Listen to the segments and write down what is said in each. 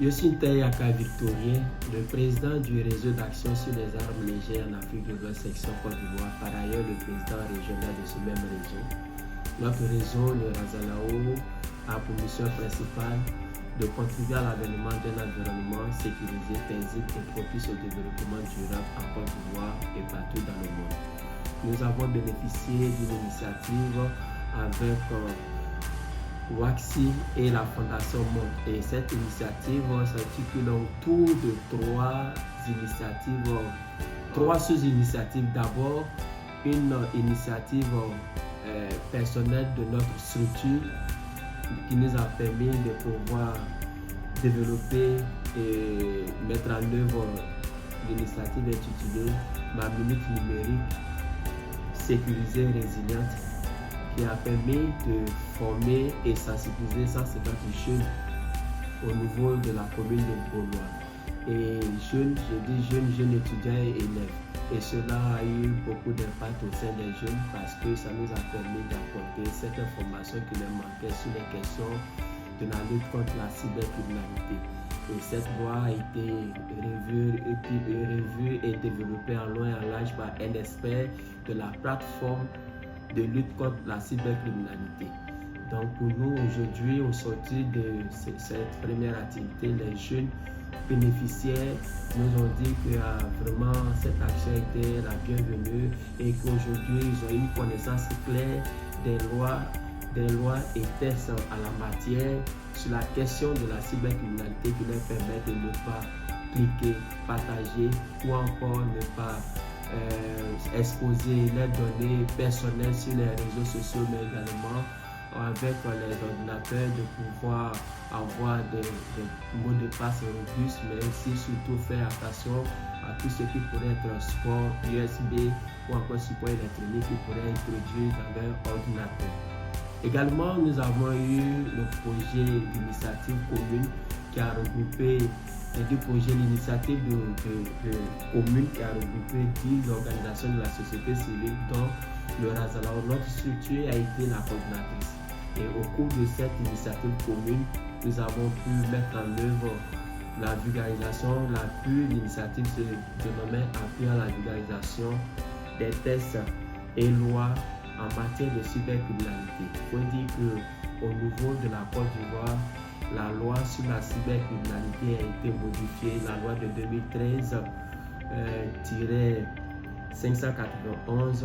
Je suis Ntayaka Victorien, le président du réseau d'action sur les armes légères en Afrique de l'Ouest, section Côte d'Ivoire, par ailleurs le président régional de ce même réseau. Notre réseau, le Razalao, a pour mission principale de contribuer à l'avènement d'un environnement sécurisé, paisible et propice au développement durable en Côte d'Ivoire et partout dans le monde. Nous avons bénéficié d'une initiative avec WAXI et la Fondation Monde. Et cette initiative s'articule autour de trois sous-initiatives. D'abord, une initiative personnelle de notre structure qui nous a permis de pouvoir développer et mettre en œuvre l'initiative intitulée Ma Minute Numérique sécurisée et résiliente, qui a permis de former et sensibiliser 150 jeunes au niveau de la commune de Gaulois. Et jeunes, je dis jeunes étudiants et élèves. Et cela a eu beaucoup d'impact au sein des jeunes parce que ça nous a permis d'apporter cette information qui leur manquait sur les questions de la lutte contre la cybercriminalité. Et cette voie a été revue et développée en long et en large par un expert de la plateforme de lutte contre la cybercriminalité. Donc pour nous aujourd'hui, au sortir de cette première activité, les jeunes bénéficiaires nous ont dit que vraiment cette action était la bienvenue et qu'aujourd'hui ils ont une connaissance claire des lois et tests à la matière sur la question de la cybercriminalité qui leur permet de ne pas cliquer, partager ou encore ne pas exposer leurs données personnelles sur les réseaux sociaux, mais également avec les ordinateurs de pouvoir avoir des mots de passe robustes, mais aussi surtout faire attention à tout ce qui pourrait être support USB ou encore support électronique qui pourrait être introduit dans leur ordinateur. Également, nous avons eu le projet d'initiative commune qui a regroupé les deux projets, l'initiative de commune qui a regroupé 10 organisations de la société civile, dont le Razalao. Notre structure a été la coordinatrice. Et au cours de cette initiative commune, nous avons pu mettre en œuvre la vulgarisation, l'initiative se dénommait Appui à la vulgarisation des tests et lois en matière de cybercriminalité. Il faut dire qu'au niveau de la Côte d'Ivoire, la loi sur la cybercriminalité a été modifiée. La loi de 2013-591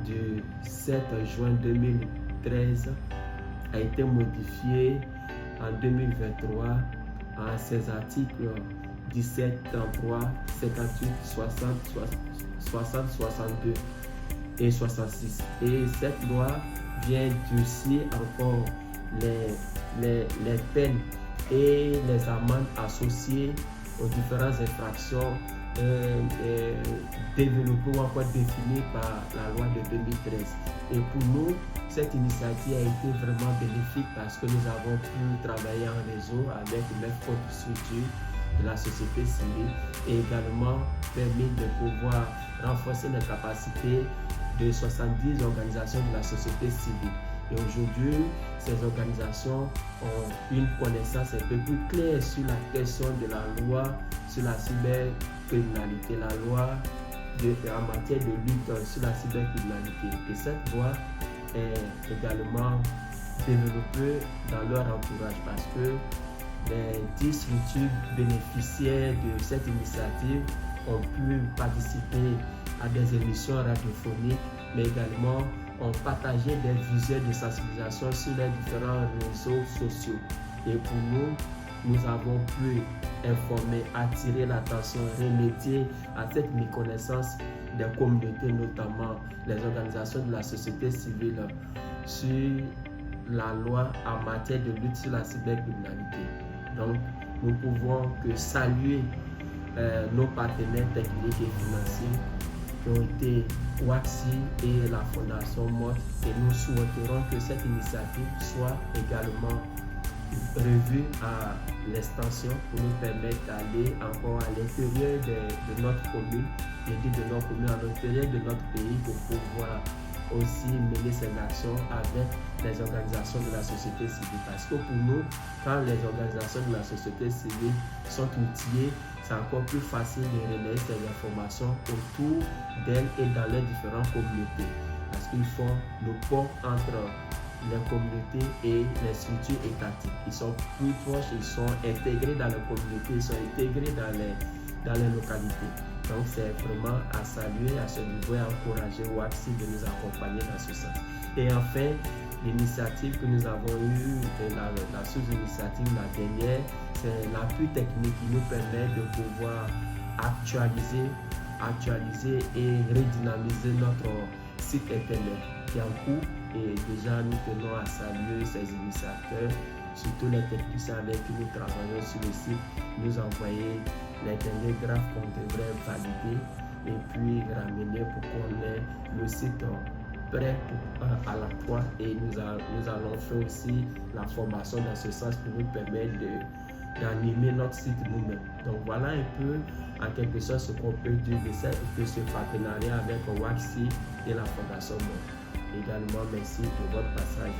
du 7 juin 2013 a été modifiée en 2023 en ses articles 17, 33, 58, 60, 62 et 66. Et cette loi vient durcir encore les peines et les amendes associées aux différentes infractions développées ou encore définies par la loi de 2013. Et pour nous, cette initiative a été vraiment bénéfique parce que nous avons pu travailler en réseau avec 9 autres structures de la société civile et également permis de pouvoir renforcer les capacités de 70 organisations de la société civile. Et aujourd'hui, ces organisations ont une connaissance un peu plus claire sur la question de la loi sur la cybercriminalité, la loi en matière de lutte sur la cybercriminalité. Et cette loi est également développée dans leur entourage parce que les 10 structures bénéficiaires de cette initiative ont pu participer à des émissions radiophoniques, mais également ont partagé des visuels de sensibilisation sur les différents réseaux sociaux. Et pour nous, nous avons pu informer, attirer l'attention, remédier à cette méconnaissance des communautés, notamment les organisations de la société civile, sur la loi en matière de lutte sur la cybercriminalité. Donc, nous pouvons que saluer nos partenaires techniques et financiers qui ont été WAXI et la Fondation Monde, et nous souhaiterons que cette initiative soit également revue à l'extension pour nous permettre d'aller encore à l'intérieur de notre commune, et de notre commune à l'intérieur de notre pays pour pouvoir aussi mener ces actions avec les organisations de la société civile. Parce que pour nous, quand les organisations de la société civile sont outillées, c'est encore plus facile de relayer ces informations autour d'elles et dans les différentes communautés. Parce qu'ils font le pont entre les communautés et les structures étatiques. Ils sont plus proches, ils sont intégrés dans les communautés, ils sont intégrés dans les localités. Donc c'est vraiment à saluer à ce niveau et à encourager WACSI de nous accompagner dans ce sens. Et enfin, l'initiative que nous avons eue, la sous-initiative, la dernière, c'est l'appui technique qui nous permet de pouvoir actualiser et redynamiser notre site internet qui est en cours. Et déjà, nous tenons à saluer ces initiateurs, surtout les techniciens avec qui nous travaillons sur le site, nous envoyer les derniers graphes qu'on devrait valider et puis ramener pour qu'on ait le site prêt à l'emploi. Et nous allons faire aussi la formation dans ce sens pour nous permettre d'animer notre site nous-mêmes. Donc voilà un peu en quelque sorte ce qu'on peut dire de ce partenariat avec WACSI et la Fondation Monde. Également, merci de votre passage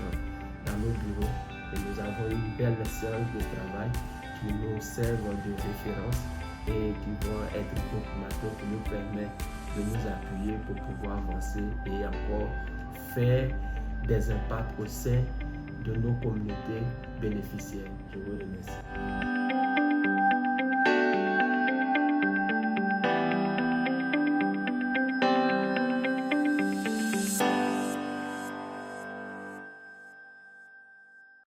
dans nos bureaux. Et nous avons une belle séance de travail qui nous servent de référence et qui vont être documentaux pour nous permettre de nous appuyer pour pouvoir avancer et encore faire des impacts au sein de nos communautés bénéficiaires. Je vous remercie.